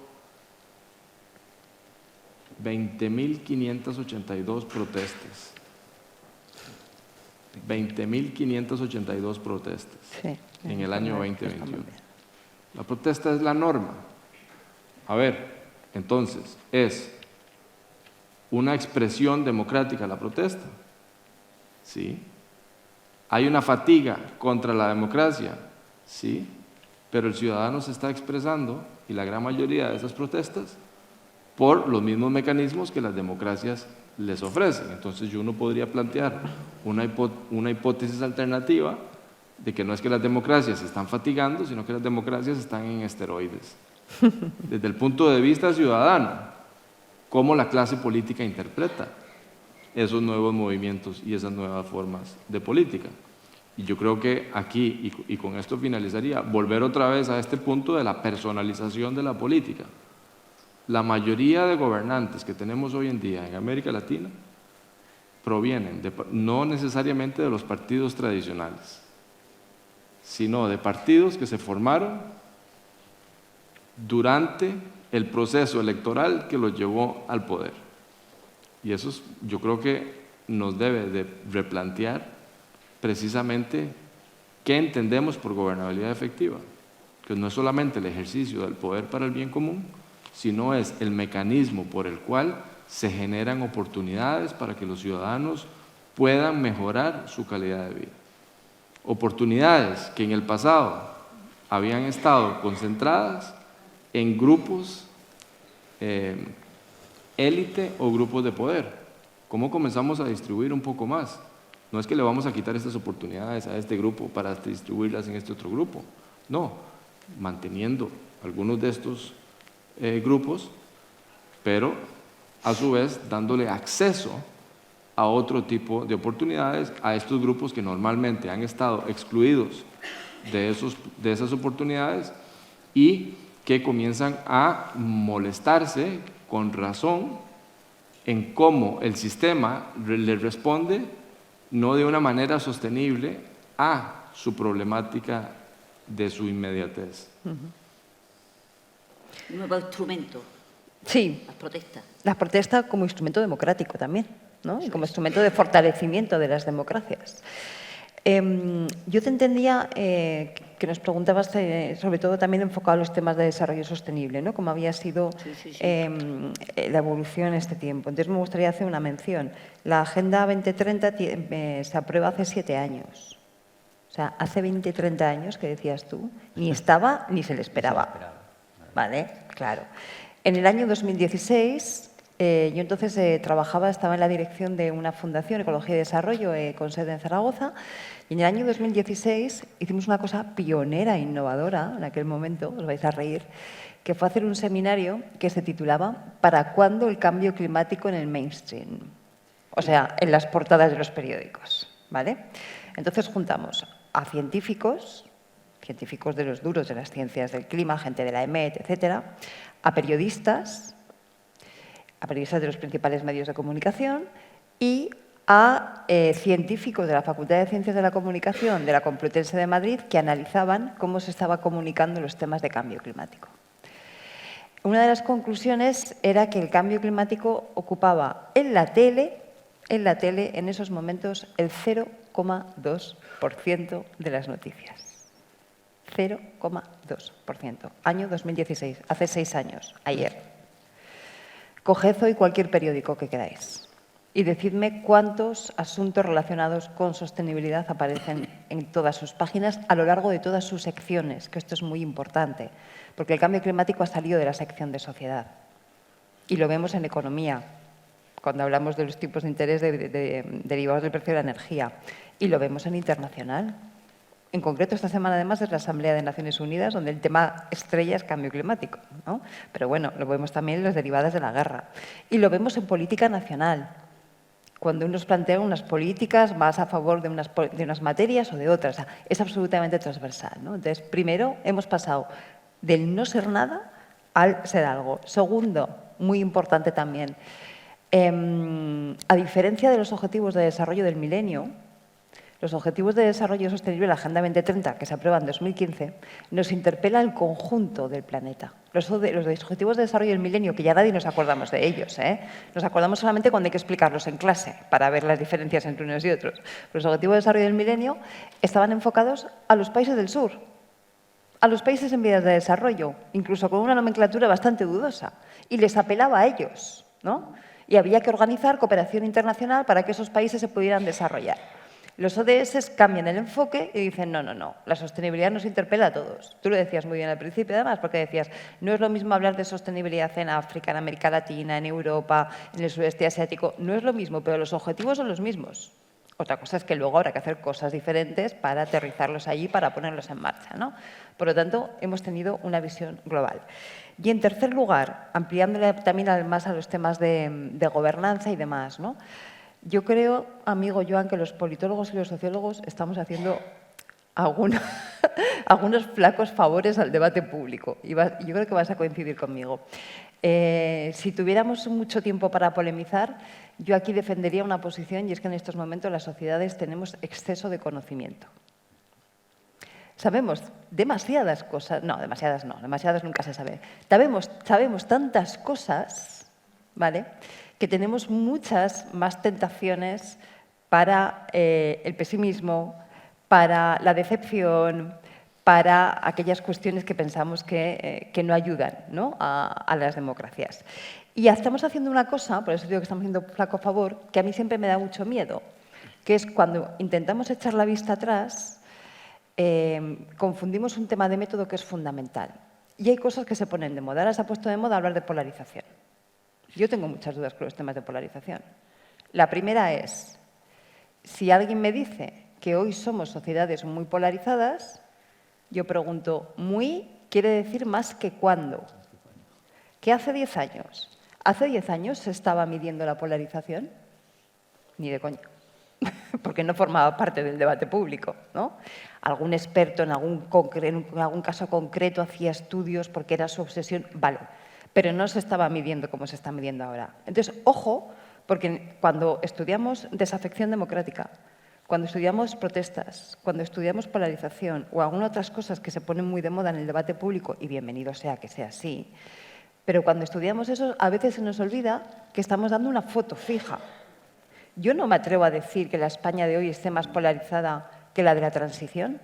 S3: 20.582 protestas. 20.582 protestas en el año 2021. La protesta es la norma. A ver, entonces, ¿es una expresión democrática la protesta? Sí. ¿Hay una fatiga contra la democracia? Sí. Pero el ciudadano se está expresando, y la gran mayoría de esas protestas, por los mismos mecanismos que las democracias les ofrecen. Entonces uno podría plantear una hipótesis alternativa de que no es que las democracias se están fatigando, sino que las democracias están en esteroides. Desde el punto de vista ciudadano, cómo la clase política interpreta esos nuevos movimientos y esas nuevas formas de política. Y yo creo que aquí, y con esto finalizaría, volver otra vez a este punto de la personalización de la política. La mayoría de gobernantes que tenemos hoy en día en América Latina provienen no necesariamente de los partidos tradicionales, sino de partidos que se formaron durante el proceso electoral que los llevó al poder. Y eso yo creo que nos debe de replantear precisamente qué entendemos por gobernabilidad efectiva, que no es solamente el ejercicio del poder para el bien común, sino es el mecanismo por el cual se generan oportunidades para que los ciudadanos puedan mejorar su calidad de vida. Oportunidades que en el pasado habían estado concentradas en grupos élite o grupos de poder. ¿Cómo comenzamos a distribuir un poco más? No es que le vamos a quitar estas oportunidades a este grupo para distribuirlas en este otro grupo. No, manteniendo algunos de estos grupos, pero a su vez dándole acceso a otro tipo de oportunidades a estos grupos que normalmente han estado excluidos de esas oportunidades y que comienzan a molestarse con razón en cómo el sistema les responde no de una manera sostenible a su problemática de su inmediatez.
S2: Un nuevo instrumento.
S4: Sí.
S2: Las protestas.
S4: Las protestas como instrumento democrático también, ¿no? Y como instrumento de fortalecimiento de las democracias. Yo te entendía que nos preguntabas sobre todo también enfocado a los temas de desarrollo sostenible, ¿no? Cómo había sido la evolución en este tiempo. Entonces me gustaría hacer una mención. La Agenda 2030 se aprueba hace 7 años. O sea, hace 20, 30 años, que decías tú, ni estaba ni se le esperaba. ¿Vale? Claro. En el año 2016, yo entonces estaba en la dirección de una fundación, Ecología y Desarrollo, con sede en Zaragoza, y en el año 2016 hicimos una cosa pionera e innovadora, en aquel momento, os vais a reír, que fue hacer un seminario que se titulaba ¿Para cuándo el cambio climático en el mainstream? O sea, en las portadas de los periódicos, ¿vale? Entonces juntamos a científicos de los duros de las ciencias del clima, gente de la EMET, etcétera, a periodistas de los principales medios de comunicación y a científicos de la Facultad de Ciencias de la Comunicación de la Complutense de Madrid que analizaban cómo se estaba comunicando los temas de cambio climático. Una de las conclusiones era que el cambio climático ocupaba en la tele en esos momentos el 0,2% de las noticias. 0,2%. Año 2016, hace 6 años, ayer. Coged hoy cualquier periódico que queráis y decidme cuántos asuntos relacionados con sostenibilidad aparecen en todas sus páginas a lo largo de todas sus secciones, que esto es muy importante, porque el cambio climático ha salido de la sección de sociedad. Y lo vemos en economía, cuando hablamos de los tipos de interés derivados del precio de la energía. Y lo vemos en internacional. En concreto, esta semana, además, es la Asamblea de Naciones Unidas, donde el tema estrella es cambio climático, ¿no? Pero bueno, lo vemos también en las derivadas de la guerra. Y lo vemos en política nacional, cuando unos plantean unas políticas más a favor de unas materias o de otras. O sea, es absolutamente transversal, ¿no? Entonces, primero, hemos pasado del no ser nada al ser algo. Segundo, muy importante también, a diferencia de los objetivos de desarrollo del milenio, los Objetivos de Desarrollo Sostenible, la Agenda 2030, que se aprueba en 2015, nos interpela el conjunto del planeta. Los Objetivos de Desarrollo del Milenio, que ya nadie nos acordamos de ellos, nos acordamos solamente cuando hay que explicarlos en clase para ver las diferencias entre unos y otros. Los Objetivos de Desarrollo del Milenio estaban enfocados a los países del sur, a los países en vías de desarrollo, incluso con una nomenclatura bastante dudosa, y les apelaba a ellos, ¿no? Y había que organizar cooperación internacional para que esos países se pudieran desarrollar. Los ODS cambian el enfoque y dicen, no, la sostenibilidad nos interpela a todos. Tú lo decías muy bien al principio, además, porque decías, no es lo mismo hablar de sostenibilidad en África, en América Latina, en Europa, en el sudeste asiático. No es lo mismo, pero los objetivos son los mismos. Otra cosa es que luego habrá que hacer cosas diferentes para aterrizarlos allí, para ponerlos en marcha, ¿no? Por lo tanto, hemos tenido una visión global. Y en tercer lugar, ampliándole también más a los temas de gobernanza y demás, ¿no? Yo creo, amigo Joan, que los politólogos y los sociólogos estamos haciendo algunos flacos favores al debate público. Y yo creo que vas a coincidir conmigo. Si tuviéramos mucho tiempo para polemizar, yo aquí defendería una posición, y es que en estos momentos las sociedades tenemos exceso de conocimiento. Sabemos demasiadas cosas, no, demasiadas nunca se sabe. Sabemos tantas cosas, ¿vale?, que tenemos muchas más tentaciones para el pesimismo, para la decepción, para aquellas cuestiones que pensamos que no ayudan, ¿no?, a las democracias. Y estamos haciendo una cosa, por eso digo que estamos haciendo flaco favor, que a mí siempre me da mucho miedo, que es cuando intentamos echar la vista atrás, confundimos un tema de método que es fundamental. Y hay cosas que se ponen de moda. Ahora se ha puesto de moda hablar de polarización. Yo tengo muchas dudas con los temas de polarización. La primera es, si alguien me dice que hoy somos sociedades muy polarizadas, yo pregunto, ¿muy quiere decir más que cuándo? ¿Qué hace 10 años? ¿Hace 10 años se estaba midiendo la polarización? Ni de coña, porque no formaba parte del debate público, ¿no? Algún experto en algún caso concreto hacía estudios porque era su obsesión, vale, pero no se estaba midiendo como se está midiendo ahora. Entonces, ojo, porque cuando estudiamos desafección democrática, cuando estudiamos protestas, cuando estudiamos polarización o algunas otras cosas que se ponen muy de moda en el debate público, y bienvenido sea que sea así, pero cuando estudiamos eso a veces se nos olvida que estamos dando una foto fija. Yo no me atrevo a decir que la España de hoy esté más polarizada que la de la transición.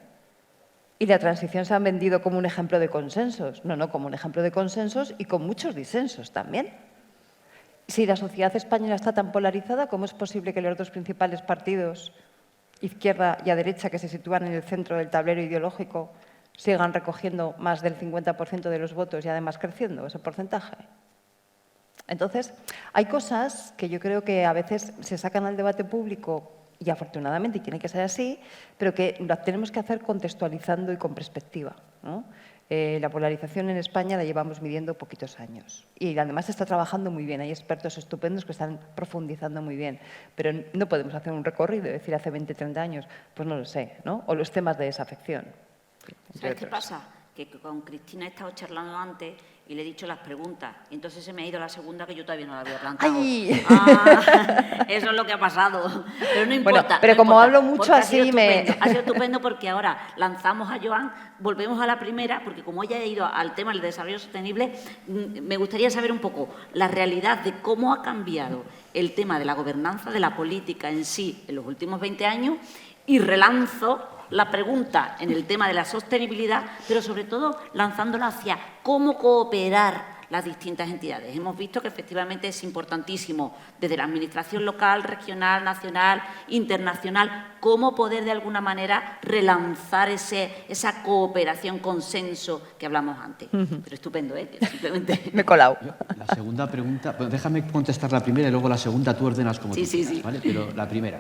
S4: Y la transición se ha vendido como un ejemplo de consensos. No, como un ejemplo de consensos y con muchos disensos también. Si la sociedad española está tan polarizada, ¿cómo es posible que los dos principales partidos, izquierda y a derecha, que se sitúan en el centro del tablero ideológico, sigan recogiendo más del 50% de los votos y además creciendo ese porcentaje? Entonces, hay cosas que yo creo que a veces se sacan al debate público y afortunadamente, y tiene que ser así, pero que las tenemos que hacer contextualizando y con perspectiva, ¿no? La polarización en España la llevamos midiendo poquitos años y además se está trabajando muy bien. Hay expertos estupendos que están profundizando muy bien, pero no podemos hacer un recorrido y decir hace 20, 30 años, pues no lo sé, ¿no? O los temas de desafección.
S2: ¿Sabes qué pasa? Que con Cristina he estado charlando antes y le he dicho las preguntas. Y entonces se me ha ido la segunda que yo todavía no la había planteado.
S4: ¡Ay!
S2: Eso es lo que ha pasado. Pero no importa.
S4: Bueno, pero
S2: no
S4: como
S2: importa,
S4: hablo mucho así
S2: ha sido estupendo porque ahora lanzamos a Joan, volvemos a la primera, porque como ella ha ido al tema del desarrollo sostenible, me gustaría saber un poco la realidad de cómo ha cambiado el tema de la gobernanza, de la política en sí en los últimos 20 años y relanzo la pregunta en el tema de la sostenibilidad, pero sobre todo lanzándola hacia cómo cooperar las distintas entidades. Hemos visto que efectivamente es importantísimo desde la administración local, regional, nacional, internacional, cómo poder de alguna manera relanzar esa cooperación, consenso que hablamos antes. Pero estupendo, ¿eh? Que simplemente...
S4: Me he colado.
S5: La segunda pregunta, pues déjame contestar la primera y luego la segunda tú ordenas como tú quieras,
S2: sí.
S5: ¿vale? Pero la primera,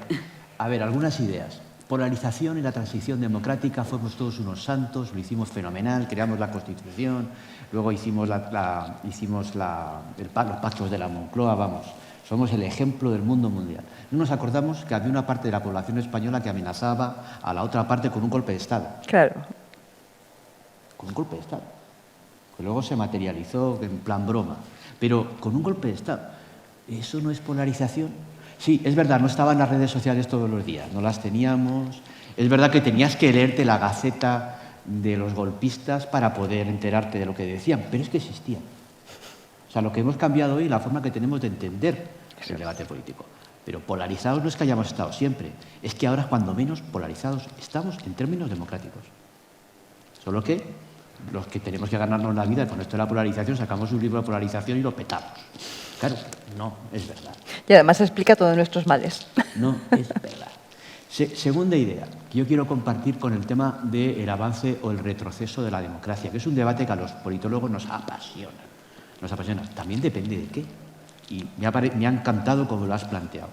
S5: a ver, algunas ideas. Polarización y la transición democrática, fuimos todos unos santos, lo hicimos fenomenal, creamos la Constitución, luego hicimos los pactos de la Moncloa, vamos, somos el ejemplo del mundo mundial. No nos acordamos que había una parte de la población española que amenazaba a la otra parte con un golpe de Estado.
S4: Claro.
S5: Con un golpe de Estado, que luego se materializó en plan broma, pero con un golpe de Estado. ¿Eso no es polarización? Sí, es verdad, no estaban las redes sociales todos los días, no las teníamos. Es verdad que tenías que leerte la gaceta de los golpistas para poder enterarte de lo que decían, pero es que existían. O sea, lo que hemos cambiado hoy es la forma que tenemos de entender el debate político. Pero polarizados no es que hayamos estado siempre, es que ahora cuando menos polarizados estamos en términos democráticos. Solo que los que tenemos que ganarnos la vida con esto de la polarización, sacamos un libro de polarización y lo petamos. Claro, no es verdad.
S4: Y además explica todos nuestros males.
S5: No es verdad. Segunda idea que yo quiero compartir con el tema del avance o el retroceso de la democracia, que es un debate que a los politólogos nos apasiona. Nos apasiona. También depende de qué. Y me ha encantado como lo has planteado.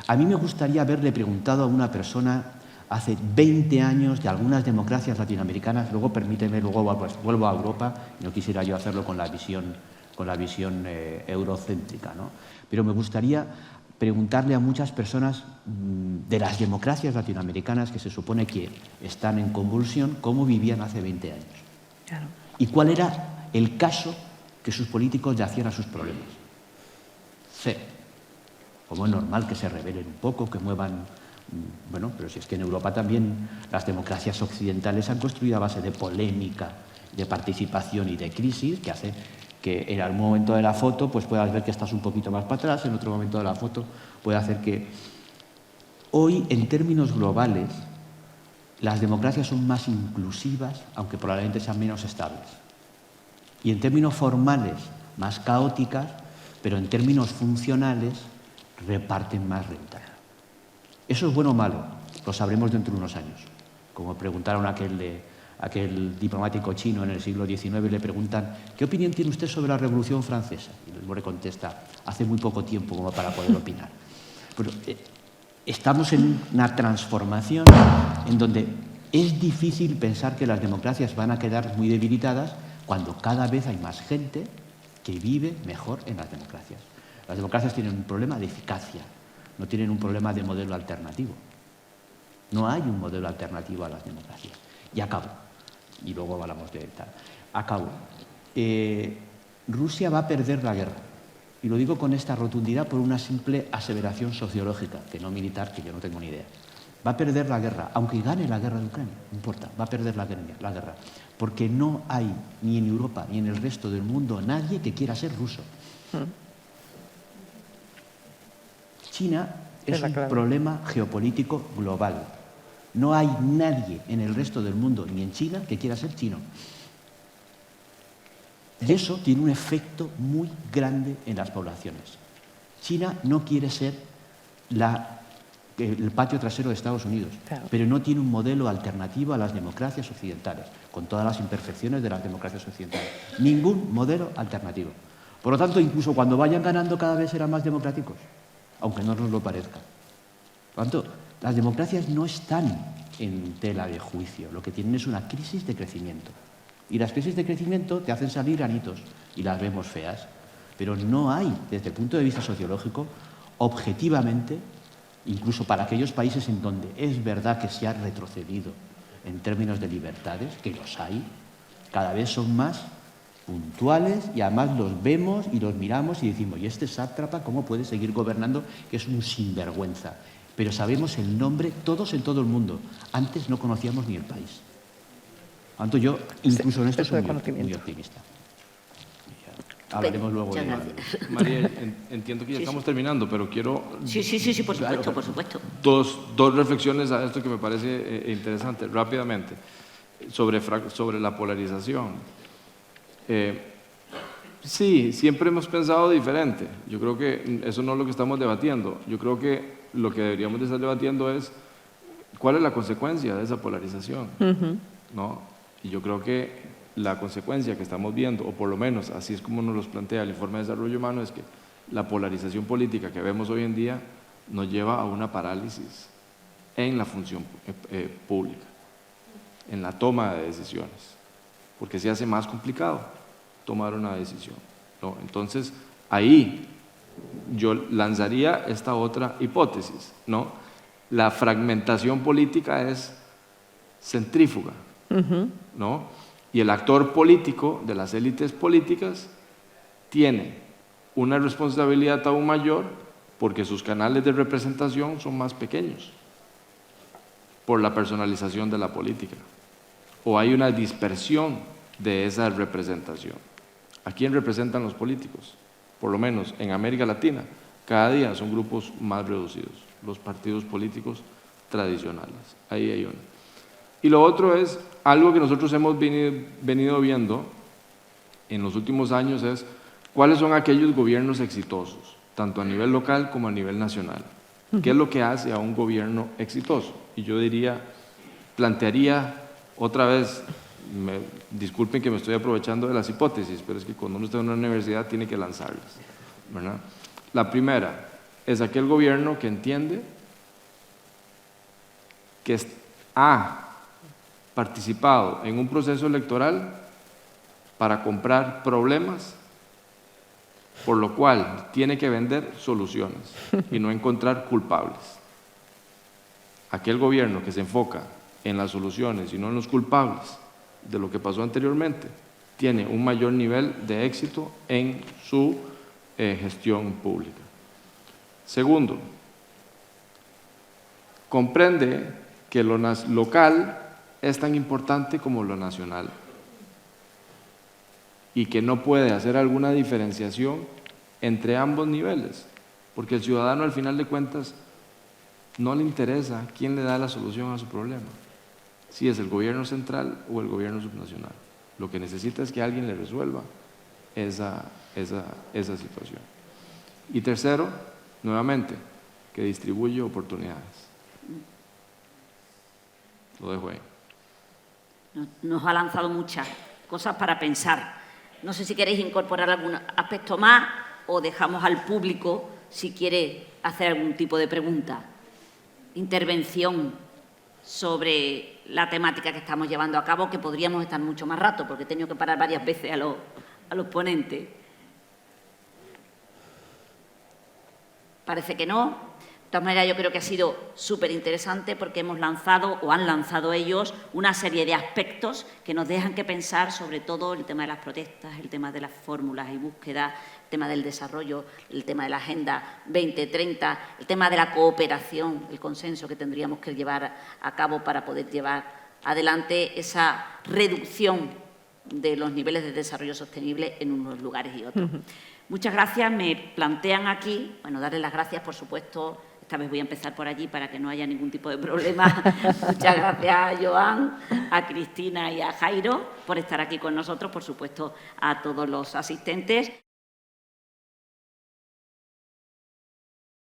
S5: A mí me gustaría haberle preguntado a una persona hace 20 años de algunas democracias latinoamericanas, luego permíteme, luego pues, vuelvo a Europa, y no quisiera yo hacerlo con la visión eurocéntrica, ¿no? Pero me gustaría preguntarle a muchas personas de las democracias latinoamericanas que se supone que están en convulsión cómo vivían hace 20 años.
S4: Claro.
S5: Y cuál era el caso que sus políticos le hacían a sus problemas. Cero. Como es normal que se rebelen un poco, que muevan... Bueno, pero si es que en Europa también las democracias occidentales se han construido a base de polémica, de participación y de crisis, que hace que en algún momento de la foto pues puedas ver que estás un poquito más para atrás, en otro momento de la foto puede hacer que... Hoy, en términos globales, las democracias son más inclusivas, aunque probablemente sean menos estables. Y en términos formales, más caóticas, pero en términos funcionales, reparten más renta. ¿Eso es bueno o malo? Lo sabremos dentro de unos años. Como preguntaron a aquel diplomático chino en el siglo XIX, le preguntan ¿qué opinión tiene usted sobre la Revolución Francesa? Y el hombre contesta, hace muy poco tiempo como para poder opinar. Pero estamos en una transformación en donde es difícil pensar que las democracias van a quedar muy debilitadas cuando cada vez hay más gente que vive mejor en las democracias. Las democracias tienen un problema de eficacia, no tienen un problema de modelo alternativo. No hay un modelo alternativo a las democracias. Y acabo. Y luego hablamos de tal. Acabo. Rusia va a perder la guerra. Y lo digo con esta rotundidad por una simple aseveración sociológica, que no militar, que yo no tengo ni idea. Va a perder la guerra, aunque gane la guerra de Ucrania, no importa, va a perder la guerra. Porque no hay, ni en Europa, ni en el resto del mundo, nadie que quiera ser ruso. China es un problema geopolítico global. No hay nadie en el resto del mundo, ni en China, que quiera ser chino. Y eso tiene un efecto muy grande en las poblaciones. China no quiere ser el patio trasero de Estados Unidos, claro, pero no tiene un modelo alternativo a las democracias occidentales, con todas las imperfecciones de las democracias occidentales. Ningún modelo alternativo. Por lo tanto, incluso cuando vayan ganando, cada vez serán más democráticos, aunque no nos lo parezca. Por lo tanto, las democracias no están en tela de juicio, lo que tienen es una crisis de crecimiento. Y las crisis de crecimiento te hacen salir granitos y las vemos feas. Pero no hay, desde el punto de vista sociológico, objetivamente, incluso para aquellos países en donde es verdad que se ha retrocedido en términos de libertades, que los hay, cada vez son más puntuales y además los vemos y los miramos y decimos, ¿y este sátrapa cómo puede seguir gobernando? Que es un sinvergüenza. Pero sabemos el nombre todos en todo el mundo. Antes no conocíamos ni el país. Por tanto, yo incluso en esto soy muy optimista. Hablaremos luego de...
S3: María, entiendo que ya estamos terminando, pero quiero...
S2: Sí, por supuesto, por supuesto.
S3: Dos reflexiones a esto que me parece interesante, rápidamente, sobre la polarización. Sí, siempre hemos pensado diferente. Yo creo que eso no es lo que estamos debatiendo. Yo creo que lo que deberíamos de estar debatiendo es cuál es la consecuencia de esa polarización, ¿no? Y yo creo que la consecuencia que estamos viendo, o por lo menos así es como nos lo plantea el Informe de Desarrollo Humano, es que la polarización política que vemos hoy en día nos lleva a una parálisis en la función pública, en la toma de decisiones, porque se hace más complicado tomar una decisión, ¿no? Entonces, ahí yo lanzaría esta otra hipótesis, ¿no? La fragmentación política es centrífuga, ¿no? Y el actor político de las élites políticas tiene una responsabilidad aún mayor porque sus canales de representación son más pequeños por la personalización de la política. O hay una dispersión de esa representación. ¿A quién representan los políticos? Por lo menos en América Latina, cada día son grupos más reducidos, los partidos políticos tradicionales. Ahí hay uno. Y lo otro es algo que nosotros hemos venido viendo en los últimos años, es cuáles son aquellos gobiernos exitosos, tanto a nivel local como a nivel nacional. ¿Qué es lo que hace a un gobierno exitoso? Y yo plantearía otra vez, disculpen que me estoy aprovechando de las hipótesis, pero es que cuando uno está en una universidad tiene que lanzarlas, ¿verdad? La primera es aquel gobierno que entiende que ha participado en un proceso electoral para comprar problemas por lo cual tiene que vender soluciones y no encontrar culpables. Aquel gobierno que se enfoca en las soluciones y no en los culpables de lo que pasó anteriormente, tiene un mayor nivel de éxito en su gestión pública. Segundo, comprende que lo local es tan importante como lo nacional y que no puede hacer alguna diferenciación entre ambos niveles, porque el ciudadano al final de cuentas no le interesa quién le da la solución a su problema, si es el gobierno central o el gobierno subnacional. Lo que necesita es que alguien le resuelva esa situación. Y tercero, nuevamente, que distribuye oportunidades. Lo dejo ahí.
S2: Nos ha lanzado muchas cosas para pensar. No sé si queréis incorporar algún aspecto más o dejamos al público si quiere hacer algún tipo de pregunta, intervención sobre la temática que estamos llevando a cabo, que podríamos estar mucho más rato, porque he tenido que parar varias veces a los ponentes. Parece que no. De todas maneras, yo creo que ha sido súper interesante porque hemos lanzado, o han lanzado ellos, una serie de aspectos que nos dejan que pensar, sobre todo el tema de las protestas, el tema de las fórmulas y búsquedas, el tema del desarrollo, el tema de la Agenda 2030, el tema de la cooperación, el consenso que tendríamos que llevar a cabo para poder llevar adelante esa reducción de los niveles de desarrollo sostenible en unos lugares y otros. Muchas gracias. Me plantean aquí, bueno, darles las gracias, por supuesto. Esta vez voy a empezar por allí para que no haya ningún tipo de problema. Muchas gracias a Joan, a Cristina y a Jairo por estar aquí con nosotros, por supuesto, a todos los asistentes.